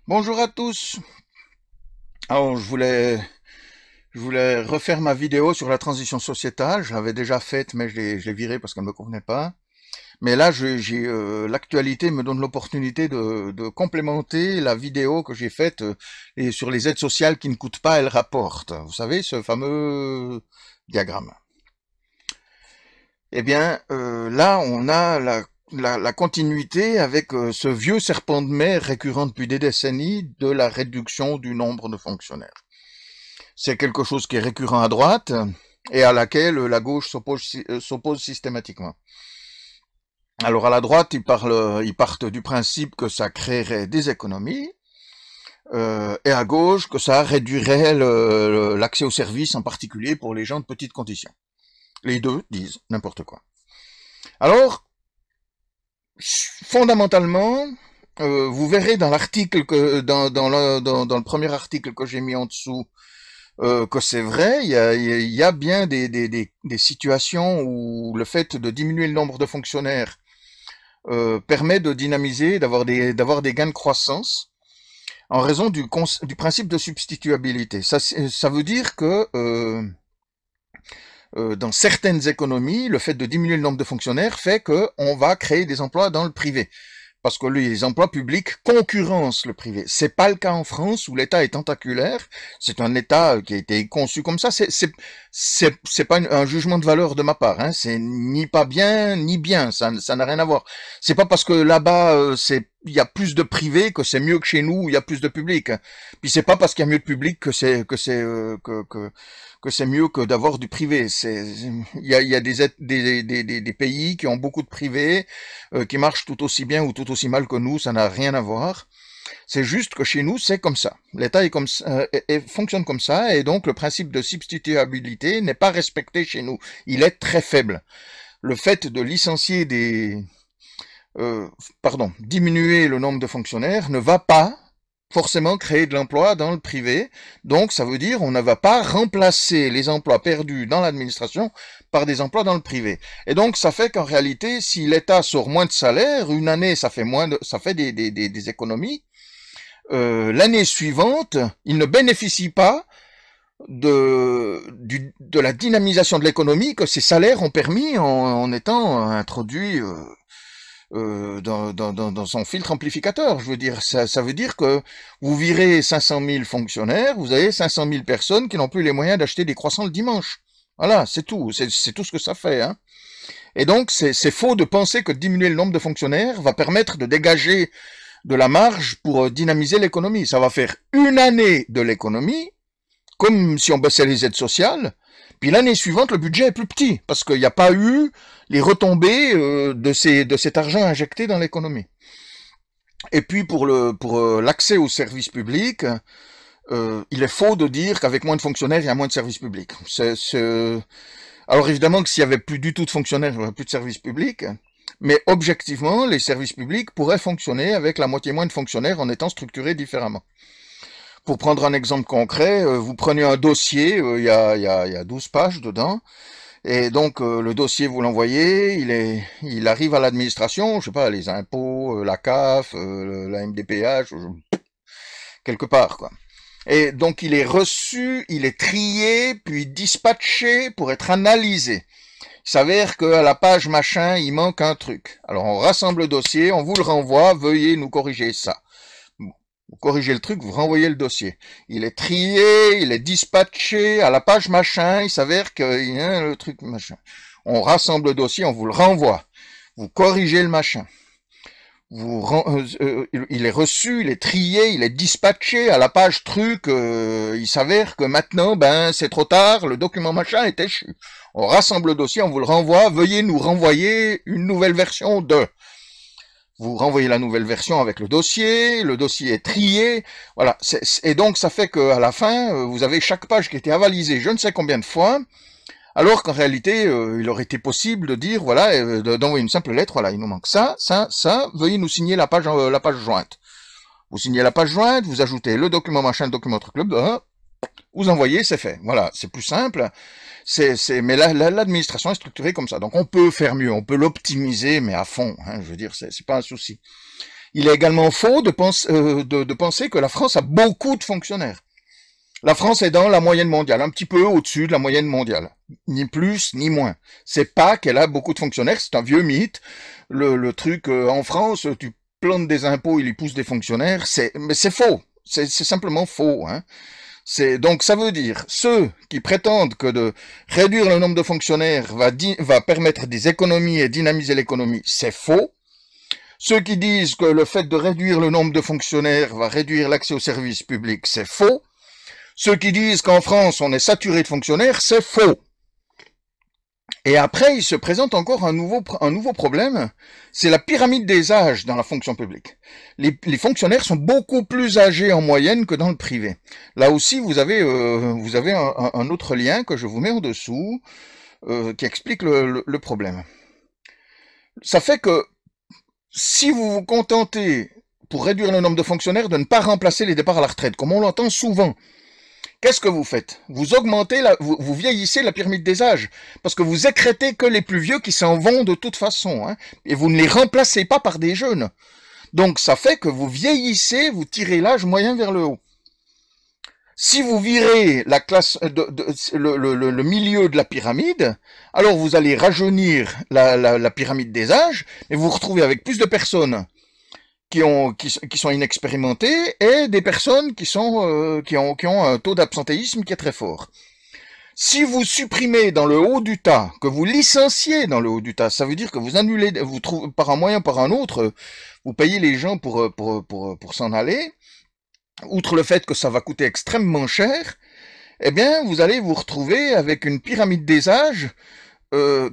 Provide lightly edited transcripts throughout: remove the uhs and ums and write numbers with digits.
Bonjour à tous. Alors, je voulais refaire ma vidéo sur la transition sociétale. Je l'avais déjà faite, mais je l'ai virée parce qu'elle ne me convenait pas. Mais là, l'actualité me donne l'opportunité de complémenter la vidéo que j'ai faite et sur les aides sociales qui ne coûtent pas, elles rapportent. Vous savez, ce fameux diagramme. Eh bien, là, on a la continuité avec ce vieux serpent de mer récurrent depuis des décennies de la réduction du nombre de fonctionnaires. C'est quelque chose qui est récurrent à droite et à laquelle la gauche s'oppose systématiquement. Alors à la droite, ils partent du principe que ça créerait des économies, et à gauche que ça réduirait l'accès aux services, en particulier pour les gens de petites conditions. Les deux disent n'importe quoi. Alors, fondamentalement, vous verrez dans l'article dans le premier article que j'ai mis en dessous, que c'est vrai, il y a bien des situations où le fait de diminuer le nombre de fonctionnaires permet de dynamiser, d'avoir des gains de croissance en raison du principe de substituabilité. Ça veut dire que dans certaines économies, le fait de diminuer le nombre de fonctionnaires fait qu'on va créer des emplois dans le privé. Parce que les emplois publics concurrencent le privé. C'est pas le cas en France où l'État est tentaculaire. C'est un État qui a été conçu comme ça. C'est pas un jugement de valeur de ma part. Hein. C'est ni pas bien ni bien. Ça n'a rien à voir. C'est pas parce que là-bas il y a plus de privé que c'est mieux que chez nous où il y a plus de public. Puis c'est pas parce qu'il y a mieux de public que c'est mieux que d'avoir du privé. Il y a des pays qui ont beaucoup de privé, qui marchent tout aussi bien ou tout aussi mal que nous, ça n'a rien à voir. C'est juste que chez nous, c'est comme ça. L'État est comme ça, fonctionne comme ça, et donc le principe de substituabilité n'est pas respecté chez nous. Il est très faible. Le fait de licencier diminuer le nombre de fonctionnaires ne va pas forcément créer de l'emploi dans le privé. Donc, ça veut dire on ne va pas remplacer les emplois perdus dans l'administration par des emplois dans le privé. Et donc, ça fait qu'en réalité, si l'État sort moins de salaire, une année, ça fait des économies. L'année suivante, il ne bénéficie pas de la dynamisation de l'économie que ces salaires ont permis en étant introduits dans son filtre amplificateur. Je veux dire, ça veut dire que vous virez 500 000 fonctionnaires, vous avez 500 000 personnes qui n'ont plus les moyens d'acheter des croissants le dimanche. Voilà, c'est tout. C'est tout ce que ça fait. Hein. Et donc, c'est faux de penser que diminuer le nombre de fonctionnaires va permettre de dégager de la marge pour dynamiser l'économie. Ça va faire une année de l'économie, comme si on baissait les aides sociales, puis l'année suivante, le budget est plus petit, parce qu'il n'y a pas eu les retombées de cet argent injecté dans l'économie. Et puis pour l'accès aux services publics, il est faux de dire qu'avec moins de fonctionnaires, il y a moins de services publics. Alors évidemment que s'il y avait plus du tout de fonctionnaires, il n'y aurait plus de services publics, mais objectivement, les services publics pourraient fonctionner avec la moitié moins de fonctionnaires en étant structurés différemment. Pour prendre un exemple concret, vous prenez un dossier, il y a 12 pages dedans, et donc le dossier, vous l'envoyez, il arrive à l'administration, je sais pas, les impôts, la CAF, la MDPH, quelque part, quoi. Et donc il est reçu, il est trié, puis dispatché pour être analysé. Il s'avère qu'à la page machin, il manque un truc. Alors on rassemble le dossier, on vous le renvoie, veuillez nous corriger ça. Vous corrigez le truc, vous renvoyez le dossier. Il est trié, il est dispatché à la page machin, il s'avère qu'il y a le truc machin. On rassemble le dossier, on vous le renvoie. Vous corrigez le machin. Il est reçu, il est trié, il est dispatché à la page truc. Il s'avère que maintenant, c'est trop tard, le document machin est échu. On rassemble le dossier, on vous le renvoie. Veuillez nous renvoyer une nouvelle version de. Vous renvoyez la nouvelle version avec le dossier est trié, voilà. Et donc ça fait qu'à la fin, vous avez chaque page qui a été avalisée je ne sais combien de fois, alors qu'en réalité, il aurait été possible de dire, voilà, d'envoyer une simple lettre, voilà, il nous manque ça, veuillez nous signer la page jointe. Vous signez la page jointe, vous ajoutez le document machin, le document truc, vous envoyez, c'est fait. Voilà, c'est plus simple. Mais l'administration est structurée comme ça. Donc on peut faire mieux, on peut l'optimiser, mais à fond. Hein, je veux dire, c'est pas un souci. Il est également faux de penser que la France a beaucoup de fonctionnaires. La France est dans la moyenne mondiale, un petit peu au-dessus de la moyenne mondiale. Ni plus, ni moins. C'est pas qu'elle a beaucoup de fonctionnaires, c'est un vieux mythe. Le truc, en France, tu plantes des impôts, il y pousse des fonctionnaires, mais c'est faux. C'est simplement faux, hein. Donc ça veut dire, ceux qui prétendent que de réduire le nombre de fonctionnaires va permettre des économies et dynamiser l'économie, c'est faux. Ceux qui disent que le fait de réduire le nombre de fonctionnaires va réduire l'accès aux services publics, c'est faux. Ceux qui disent qu'en France, on est saturé de fonctionnaires, c'est faux. Et après, il se présente encore un nouveau problème, c'est la pyramide des âges dans la fonction publique. Les fonctionnaires sont beaucoup plus âgés en moyenne que dans le privé. Là aussi, vous avez un autre lien que je vous mets en dessous, qui explique le problème. Ça fait que si vous vous contentez, pour réduire le nombre de fonctionnaires, de ne pas remplacer les départs à la retraite, comme on l'entend souvent, qu'est-ce que vous faites? Vous augmentez, vous vieillissez la pyramide des âges, parce que vous écrêtez que les plus vieux qui s'en vont de toute façon, hein, et vous ne les remplacez pas par des jeunes. Donc ça fait que vous vieillissez, vous tirez l'âge moyen vers le haut. Si vous virez la classe, le milieu de la pyramide, alors vous allez rajeunir la pyramide des âges, et vous vous retrouvez avec plus de personnes qui sont inexpérimentées et des personnes qui ont un taux d'absentéisme qui est très fort. Si vous supprimez dans le haut du tas, que vous licenciez dans le haut du tas, ça veut dire que vous annulez, vous trouvez par un moyen ou par un autre, vous payez les gens pour s'en aller. Outre le fait que ça va coûter extrêmement cher, eh bien, vous allez vous retrouver avec une pyramide des âges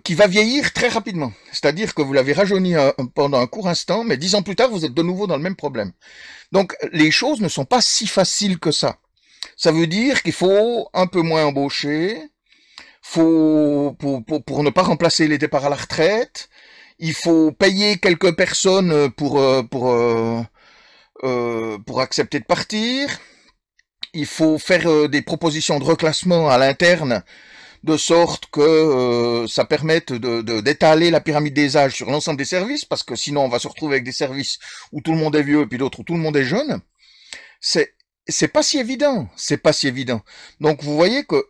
qui va vieillir très rapidement. C'est-à-dire que vous l'avez rajeuni pendant un court instant, mais 10 ans plus tard, vous êtes de nouveau dans le même problème. Donc, les choses ne sont pas si faciles que ça. Ça veut dire qu'il faut un peu moins embaucher, pour ne pas remplacer les départs à la retraite, il faut payer quelques personnes pour accepter de partir, il faut faire des propositions de reclassement à l'interne, de sorte que ça permette d'étaler la pyramide des âges sur l'ensemble des services, parce que sinon on va se retrouver avec des services où tout le monde est vieux et puis d'autres où tout le monde est jeune. C'est pas si évident, c'est pas si évident. Donc vous voyez que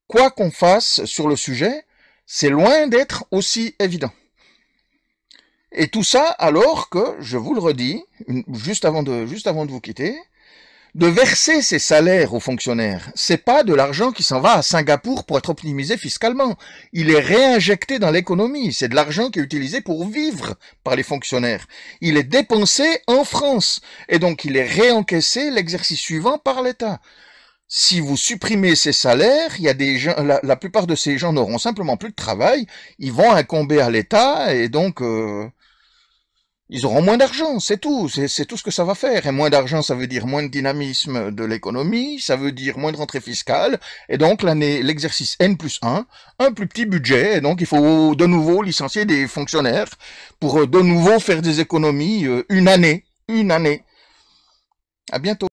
quoi qu'on fasse sur le sujet, c'est loin d'être aussi évident. Et tout ça alors que, je vous le redis, juste avant de vous quitter, de verser ces salaires aux fonctionnaires, c'est pas de l'argent qui s'en va à Singapour pour être optimisé fiscalement. Il est réinjecté dans l'économie. C'est de l'argent qui est utilisé pour vivre par les fonctionnaires. Il est dépensé en France. Et donc, il est réencaissé l'exercice suivant par l'État. Si vous supprimez ces salaires, il y a des gens, la plupart de ces gens n'auront simplement plus de travail. Ils vont incomber à l'État et donc, ils auront moins d'argent, c'est tout ce que ça va faire. Et moins d'argent, ça veut dire moins de dynamisme de l'économie, ça veut dire moins de rentrée fiscale, et donc l'exercice N+1, un plus petit budget, et donc il faut de nouveau licencier des fonctionnaires pour de nouveau faire des économies une année. À bientôt.